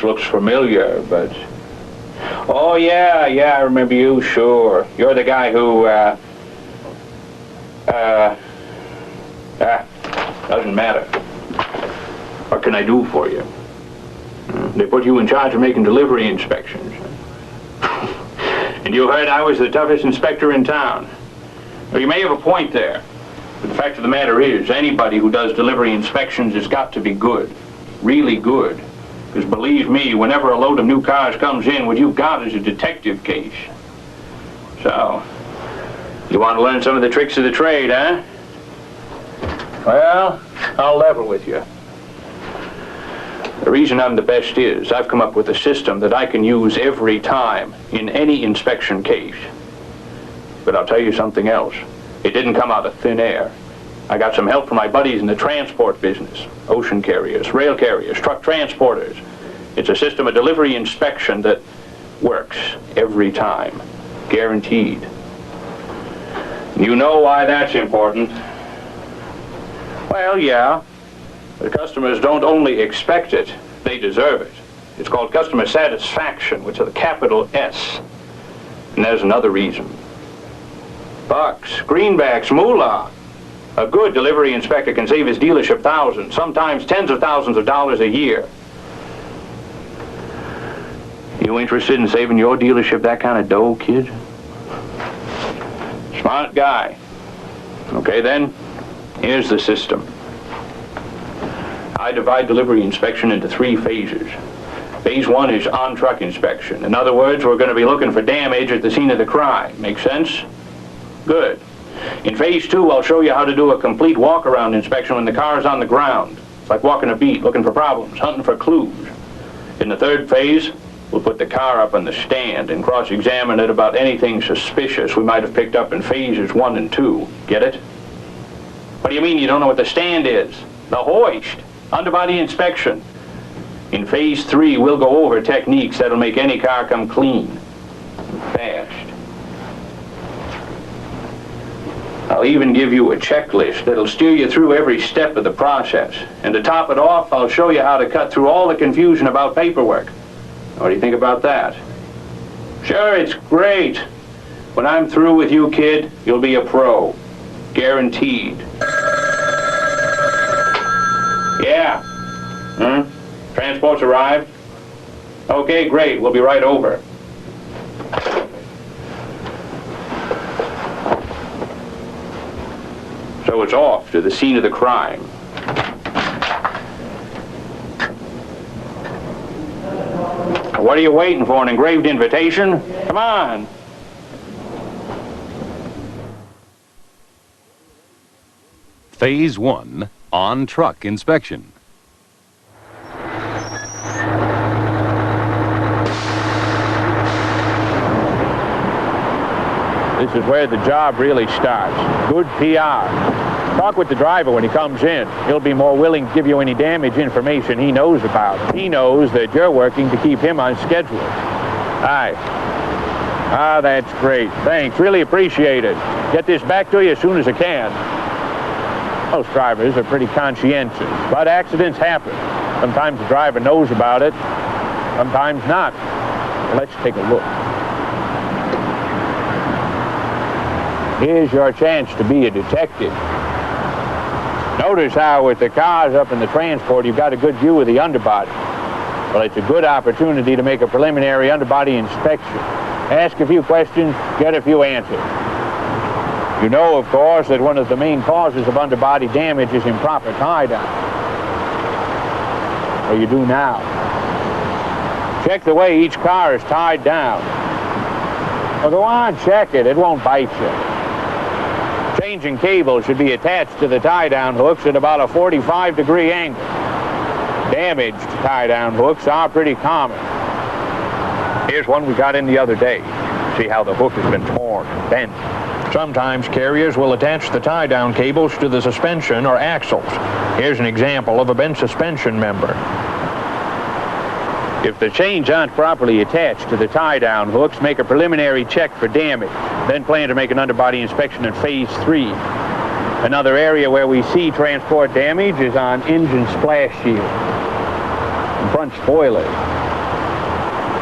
looks familiar, but... Oh, yeah, I remember you, sure. You're the guy who, doesn't matter. What can I do for you? They put you in charge of making delivery inspections. And you heard I was the toughest inspector in town. Well, you may have a point there. But the fact of the matter is, anybody who does delivery inspections has got to be good. Really good. Because believe me, whenever a load of new cars comes in, what you've got is a detective case. So, you want to learn some of the tricks of the trade, huh? Well, I'll level with you. The reason I'm the best is I've come up with a system that I can use every time in any inspection case. But I'll tell you something else. It didn't come out of thin air. I got some help from my buddies in the transport business. Ocean carriers, rail carriers, truck transporters. It's a system of delivery inspection that works every time. Guaranteed. You know why that's important. Well, yeah. The customers don't only expect it, they deserve it. It's called customer satisfaction, which is a capital S. And there's another reason. Bucks, greenbacks, moolah. A good delivery inspector can save his dealership thousands, sometimes tens of thousands of dollars a year. You interested in saving your dealership that kind of dough, kid? Smart guy. Okay then, here's the system. I divide delivery inspection into 3 phases. Phase 1 is on-truck inspection. In other words, we're going to be looking for damage at the scene of the crime. Make sense? Good. In phase 2, I'll show you how to do a complete walk-around inspection when the car's on the ground. It's like walking a beat, looking for problems, hunting for clues. In the 3rd phase, we'll put the car up on the stand and cross-examine it about anything suspicious we might have picked up in phases 1 and 2. Get it? What do you mean you don't know what the stand is? The hoist. Underbody inspection. In phase 3, we'll go over techniques that'll make any car come clean. Fast. I'll even give you a checklist that'll steer you through every step of the process. And to top it off, I'll show you how to cut through all the confusion about paperwork. What do you think about that? Sure, it's great. When I'm through with you, kid, you'll be a pro. Guaranteed. Yeah. Transport's arrived? Okay, great. We'll be right over. So it's off to the scene of the crime. What are you waiting for, an engraved invitation? Come on. Phase 1, on-truck inspection. This is where the job really starts. Good PR. Talk with the driver when he comes in. He'll be more willing to give you any damage information he knows about. He knows that you're working to keep him on schedule. Aye. Ah, that's great. Thanks. Really appreciate it. Get this back to you as soon as I can. Most drivers are pretty conscientious, but accidents happen. Sometimes the driver knows about it, sometimes not. Let's take a look. Here's your chance to be a detective. Notice how with the cars up in the transport, you've got a good view of the underbody. Well, it's a good opportunity to make a preliminary underbody inspection. Ask a few questions, get a few answers. You know, of course, that one of the main causes of underbody damage is improper tie-down. Well, you do now. Check the way each car is tied down. Well, go on, check it. It won't bite you. Changing cable should be attached to the tie-down hooks at about a 45-degree angle. Damaged tie-down hooks are pretty common. Here's one we got in the other day. See how the hook has been torn and bent. Sometimes carriers will attach the tie-down cables to the suspension or axles. Here's an example of a bent suspension member. If the chains aren't properly attached to the tie-down hooks, make a preliminary check for damage. Then plan to make an underbody inspection in phase 3. Another area where we see transport damage is on engine splash shields and front spoilers.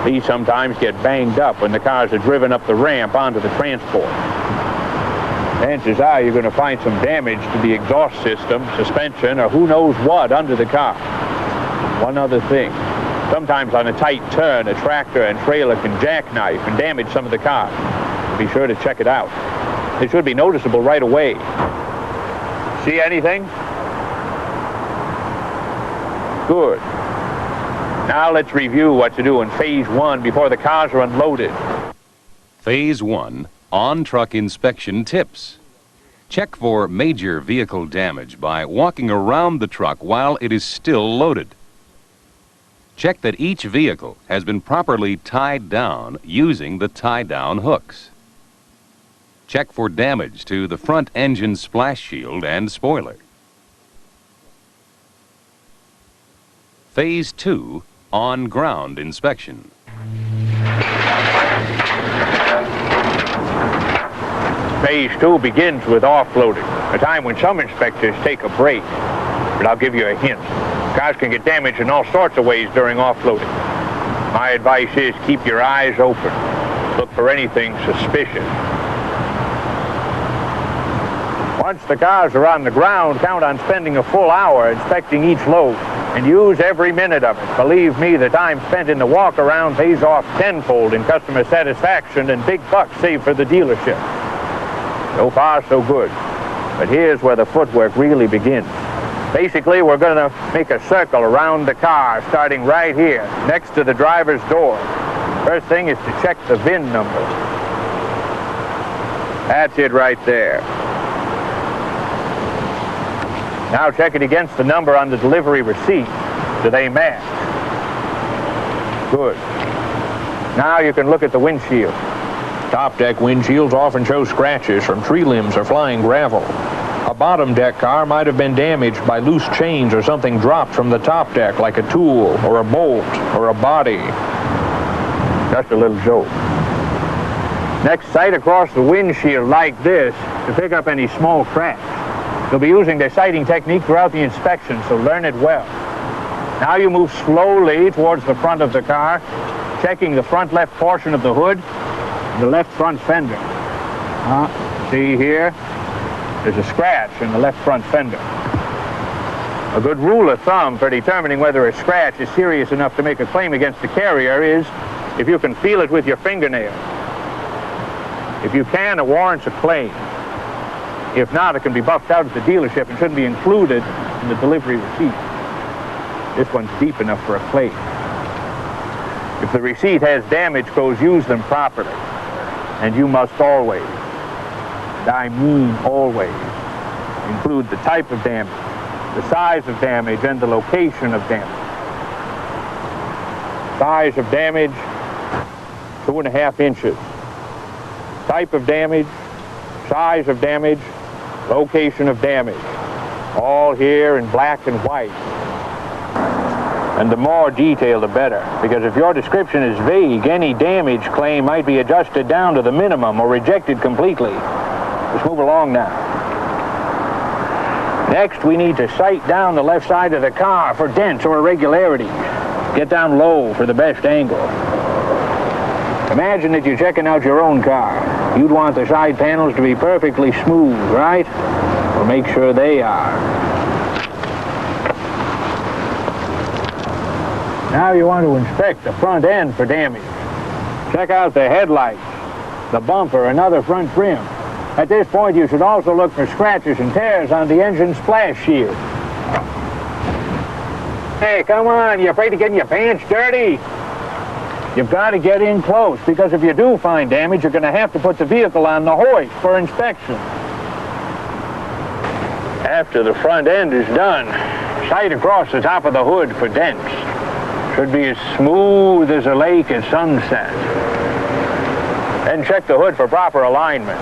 These sometimes get banged up when the cars are driven up the ramp onto the transport. Chances are you're going to find some damage to the exhaust system, suspension, or who knows what under the car. One other thing. Sometimes on a tight turn, a tractor and trailer can jackknife and damage some of the cars. Be sure to check it out. It should be noticeable right away. See anything? Good. Now let's review what to do in Phase 1 before the cars are unloaded. Phase 1, on-truck inspection tips. Check for major vehicle damage by walking around the truck while it is still loaded. Check that each vehicle has been properly tied down using the tie-down hooks. Check for damage to the front engine splash shield and spoiler. Phase 2, on-ground inspection. Phase 2 begins with offloading, a time when some inspectors take a break. But I'll give you a hint. Cars can get damaged in all sorts of ways during offloading. My advice is keep your eyes open. Look for anything suspicious. Once the cars are on the ground, count on spending a full hour inspecting each load and use every minute of it. Believe me, the time spent in the walk-around pays off tenfold in customer satisfaction and big bucks saved for the dealership. So far, so good. But here's where the footwork really begins. Basically, we're going to make a circle around the car, starting right here, next to the driver's door. First thing is to check the VIN number. That's it right there. Now check it against the number on the delivery receipt. Do they match? Good. Now you can look at the windshield. Top deck windshields often show scratches from tree limbs or flying gravel. A bottom deck car might have been damaged by loose chains or something dropped from the top deck, like a tool or a bolt or a body. Just a little joke. Next, sight across the windshield like this to pick up any small cracks. You'll be using their sighting technique throughout the inspection, so learn it well. Now you move slowly towards the front of the car, checking the front left portion of the hood and the left front fender. See here? There's a scratch in the left front fender. A good rule of thumb for determining whether a scratch is serious enough to make a claim against the carrier is if you can feel it with your fingernail. If you can, it warrants a claim. If not, it can be buffed out at the dealership and shouldn't be included in the delivery receipt. This one's deep enough for a claim. If the receipt has damage codes, use them properly. And you must always, and I mean always, include the type of damage, the size of damage, and the location of damage. Size of damage, 2.5 inches. Type of damage, size of damage, location of damage. All here in black and white. And the more detail, the better. Because if your description is vague, any damage claim might be adjusted down to the minimum or rejected completely. Let's move along now. Next, we need to sight down the left side of the car for dents or irregularities. Get down low for the best angle. Imagine that you're checking out your own car. You'd want the side panels to be perfectly smooth, right? Well, make sure they are. Now you want to inspect the front end for damage. Check out the headlights, the bumper, and other front trim. At this point, you should also look for scratches and tears on the engine splash shield. Hey, come on, you afraid of getting your pants dirty? You've got to get in close, because if you do find damage, you're going to have to put the vehicle on the hoist for inspection. After the front end is done, sight across the top of the hood for dents. Should be as smooth as a lake at sunset. Then check the hood for proper alignment.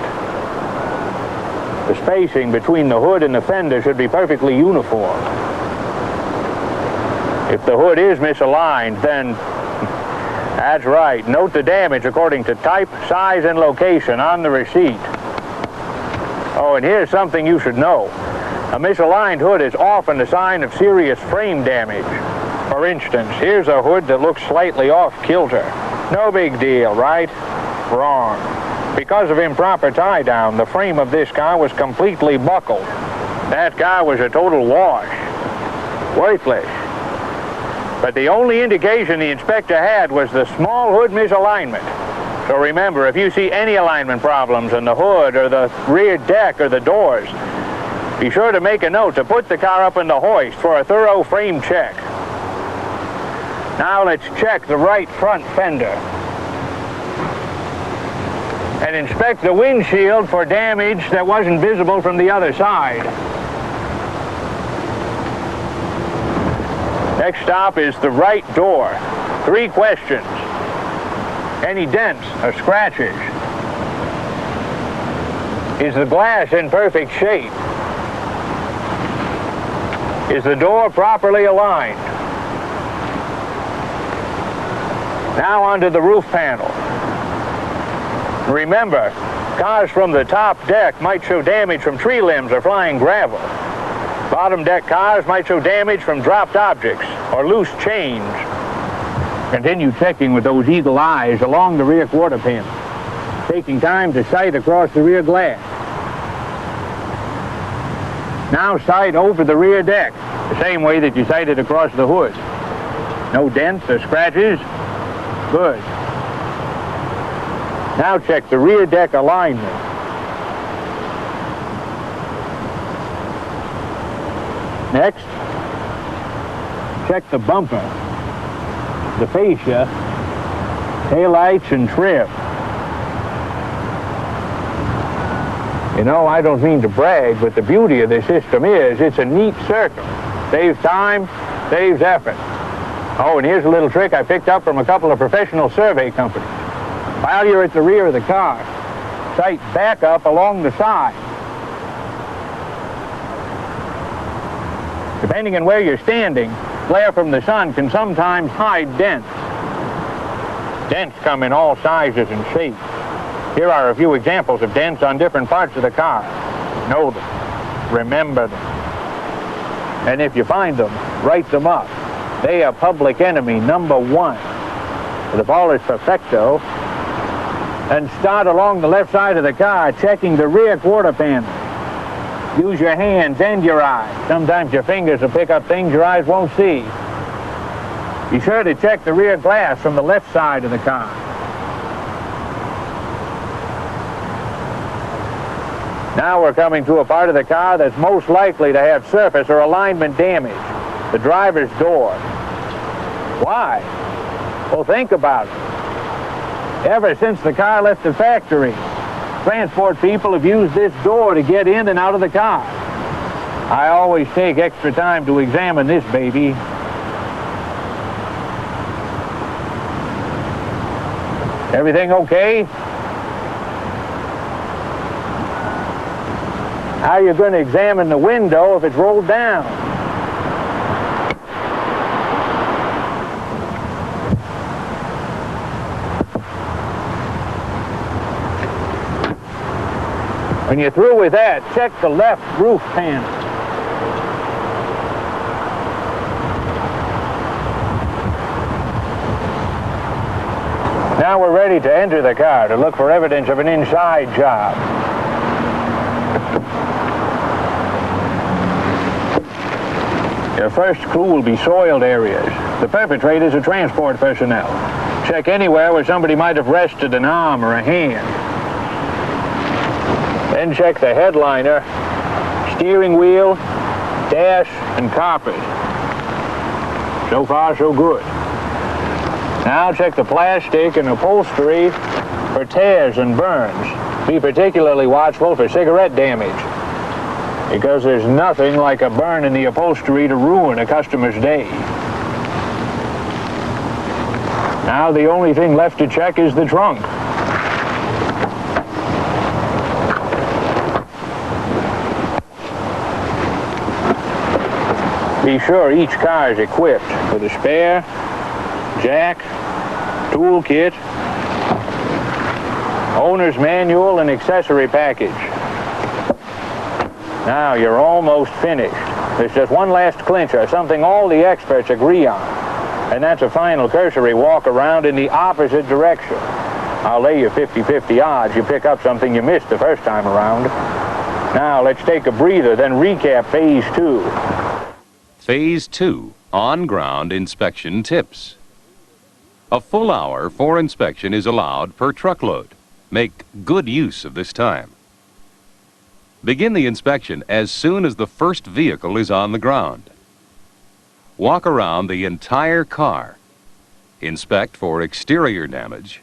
The spacing between the hood and the fender should be perfectly uniform. If the hood is misaligned, then that's right. Note the damage according to type, size, and location on the receipt. Oh, and here's something you should know. A misaligned hood is often a sign of serious frame damage. For instance, here's a hood that looks slightly off kilter. No big deal, right? Wrong. Because of improper tie-down, the frame of this car was completely buckled. That car was a total wash. Worthless. But the only indication the inspector had was the small hood misalignment. So remember, if you see any alignment problems in the hood or the rear deck or the doors, be sure to make a note to put the car up in the hoist for a thorough frame check. Now let's check the right front fender and inspect the windshield for damage that wasn't visible from the other side. Next stop is the right door. 3 questions. Any dents or scratches? Is the glass in perfect shape? Is the door properly aligned? Now onto the roof panel. Remember, cars from the top deck might show damage from tree limbs or flying gravel. Bottom deck cars might show damage from dropped objects or loose chains. Continue checking with those eagle eyes along the rear quarter panel, taking time to sight across the rear glass. Now sight over the rear deck, the same way that you sighted across the hood. No dents or scratches? Good. Now check the rear deck alignment. Next, check the bumper, the fascia, taillights, and trim. You know, I don't mean to brag, but the beauty of this system is it's a neat circle. Saves time, saves effort. Oh, and here's a little trick I picked up from a couple of professional survey companies. While you're at the rear of the car, sight back up along the side. Depending on where you're standing, glare from the sun can sometimes hide dents. Dents come in all sizes and shapes. Here are a few examples of dents on different parts of the car. Know them. Remember them. And if you find them, write them up. They are public enemy number 1. But if all is perfecto, and start along the left side of the car, checking the rear quarter panel. Use your hands and your eyes. Sometimes your fingers will pick up things your eyes won't see. Be sure to check the rear glass from the left side of the car. Now we're coming to a part of the car that's most likely to have surface or alignment damage. The driver's door. Why? Well, think about it. Ever since the car left the factory, transport people have used this door to get in and out of the car. I always take extra time to examine this baby. Everything okay? How are you going to examine the window if it's rolled down? When you're through with that, check the left roof panel. Now we're ready to enter the car to look for evidence of an inside job. Your first clue will be soiled areas. The perpetrators are transport personnel. Check anywhere where somebody might have rested an arm or a hand. Then check the headliner, steering wheel, dash, and carpet. So far, so good. Now check the plastic and upholstery for tears and burns. Be particularly watchful for cigarette damage, because there's nothing like a burn in the upholstery to ruin a customer's day. Now the only thing left to check is the trunk. Be sure each car is equipped with a spare, jack, toolkit, owner's manual, and accessory package. Now you're almost finished. There's just one last clincher, something all the experts agree on. And that's a final cursory walk around in the opposite direction. I'll lay you 50-50 odds you pick up something you missed the first time around. Now let's take a breather, then recap Phase 2. Phase 2, on-ground inspection tips. A full hour for inspection is allowed per truckload. Make good use of this time. Begin the inspection as soon as the first vehicle is on the ground. Walk around the entire car. Inspect for exterior damage.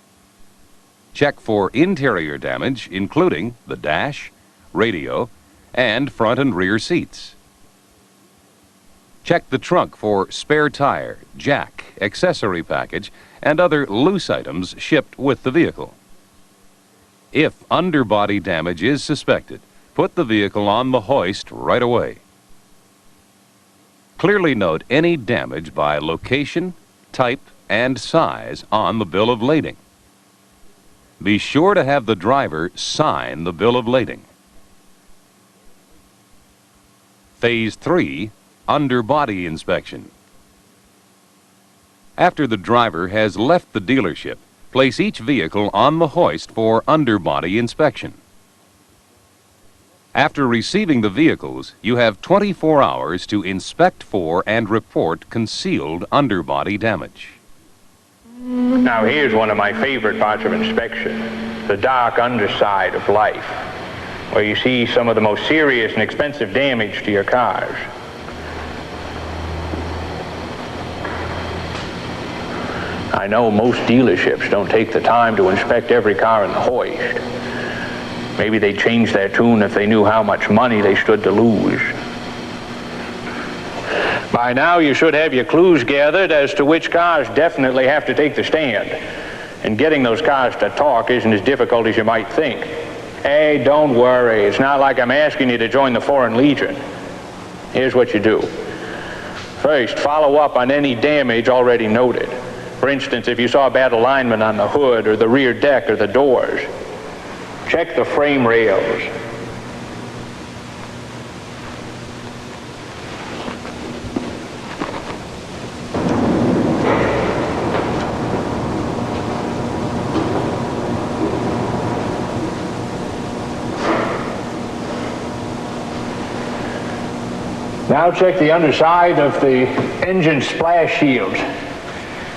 Check for interior damage, including the dash, radio, and front and rear seats. Check the trunk for spare tire, jack, accessory package, and other loose items shipped with the vehicle. If underbody damage is suspected, put the vehicle on the hoist right away. Clearly note any damage by location, type, and size on the bill of lading. Be sure to have the driver sign the bill of lading. Phase 3, underbody inspection. After the driver has left the dealership, place each vehicle on the hoist for underbody inspection. After receiving the vehicles, you have 24 hours to inspect for and report concealed underbody damage. Now here's one of my favorite parts of inspection, the dark underside of life, where you see some of the most serious and expensive damage to your cars. I know most dealerships don't take the time to inspect every car in the hoist. Maybe they'd change their tune if they knew how much money they stood to lose. By now you should have your clues gathered as to which cars definitely have to take the stand. And getting those cars to talk isn't as difficult as you might think. Hey, don't worry. It's not like I'm asking you to join the Foreign Legion. Here's what you do. First, follow up on any damage already noted. For instance, if you saw bad alignment on the hood or the rear deck or the doors. Check the frame rails. Now check the underside of the engine splash shields.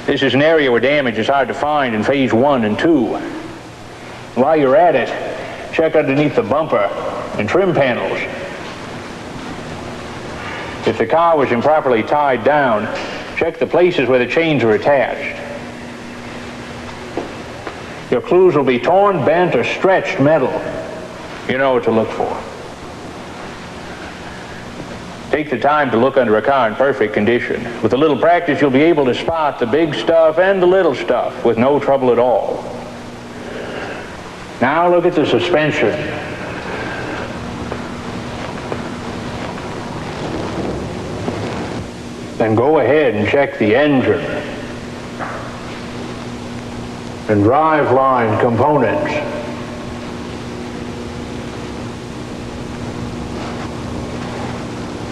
This is an area where damage is hard to find in Phase 1 and 2. While you're at it, check underneath the bumper and trim panels. If the car was improperly tied down, check the places where the chains are attached. Your clues will be torn, bent, or stretched metal. You know what to look for. Take the time to look under a car in perfect condition. With a little practice, you'll be able to spot the big stuff and the little stuff with no trouble at all. Now look at the suspension. Then go ahead and check the engine and driveline components.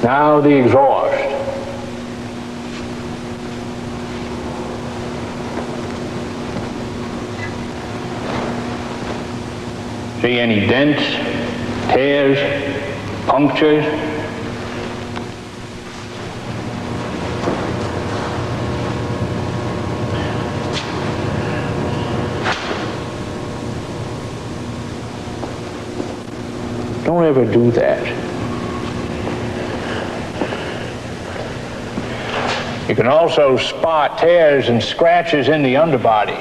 Now the exhaust. See any dents, tears, punctures? Don't ever do that. You can also spot tears and scratches in the underbody.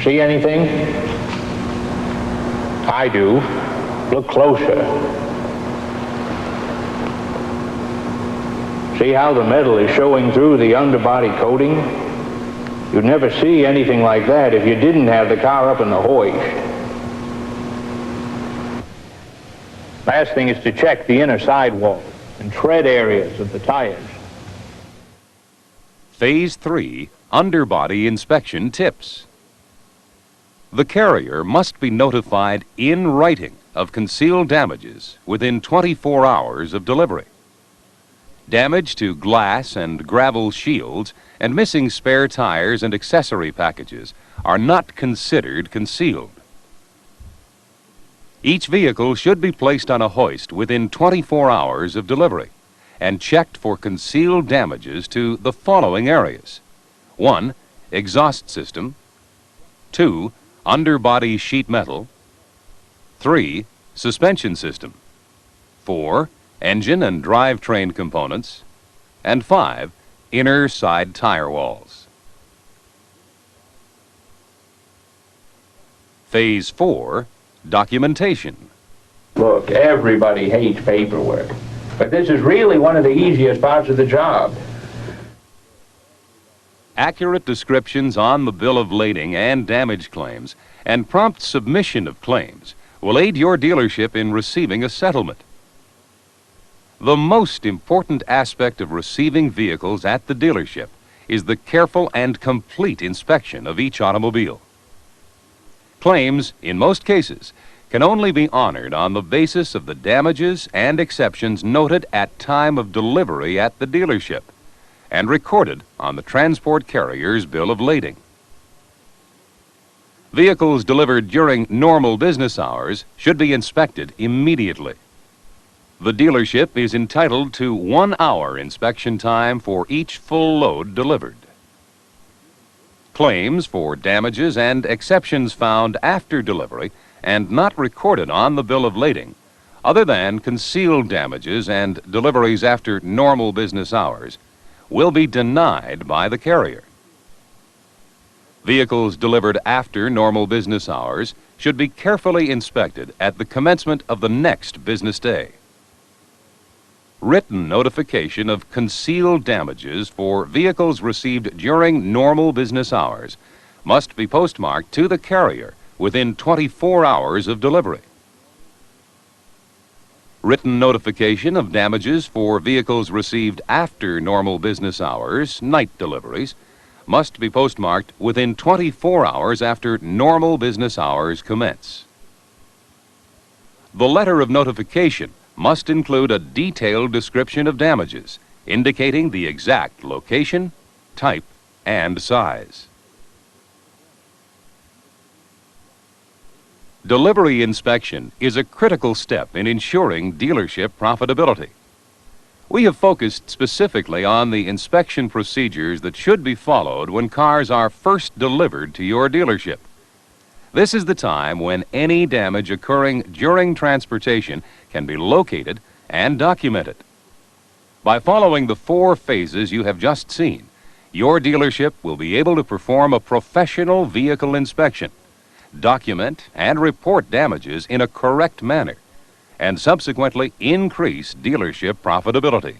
See anything? I do. Look closer. See how the metal is showing through the underbody coating? You'd never see anything like that if you didn't have the car up in the hoist. Last thing is to check the inner sidewalls and tread areas of the tires. Phase 3, underbody inspection tips. The carrier must be notified in writing of concealed damages within 24 hours of delivery. Damage to glass and gravel shields and missing spare tires and accessory packages are not considered concealed. Each vehicle should be placed on a hoist within 24 hours of delivery and checked for concealed damages to the following areas. 1. Exhaust system. 2. Underbody sheet metal. 3. Suspension system. 4. Engine and drivetrain components. And 5. Inner side tire walls. Phase 4. Documentation. Look, everybody hates paperwork, but this is really one of the easiest parts of the job. Accurate descriptions on the bill of lading and damage claims and prompt submission of claims will aid your dealership in receiving a settlement. The most important aspect of receiving vehicles at the dealership is the careful and complete inspection of each automobile. Claims, in most cases, can only be honored on the basis of the damages and exceptions noted at time of delivery at the dealership and recorded on the transport carrier's bill of lading. Vehicles delivered during normal business hours should be inspected immediately. The dealership is entitled to 1 hour inspection time for each full load delivered. Claims for damages and exceptions found after delivery and not recorded on the bill of lading, other than concealed damages and deliveries after normal business hours, will be denied by the carrier. Vehicles delivered after normal business hours should be carefully inspected at the commencement of the next business day. Written notification of concealed damages for vehicles received during normal business hours must be postmarked to the carrier within 24 hours of delivery. Written notification of damages for vehicles received after normal business hours, night deliveries, must be postmarked within 24 hours after normal business hours commence. The letter of notification must include a detailed description of damages, indicating the exact location, type, and size. Delivery inspection is a critical step in ensuring dealership profitability. We have focused specifically on the inspection procedures that should be followed when cars are first delivered to your dealership. This is the time when any damage occurring during transportation can be located and documented. By following the 4 phases you have just seen, your dealership will be able to perform a professional vehicle inspection, document and report damages in a correct manner, and subsequently increase dealership profitability.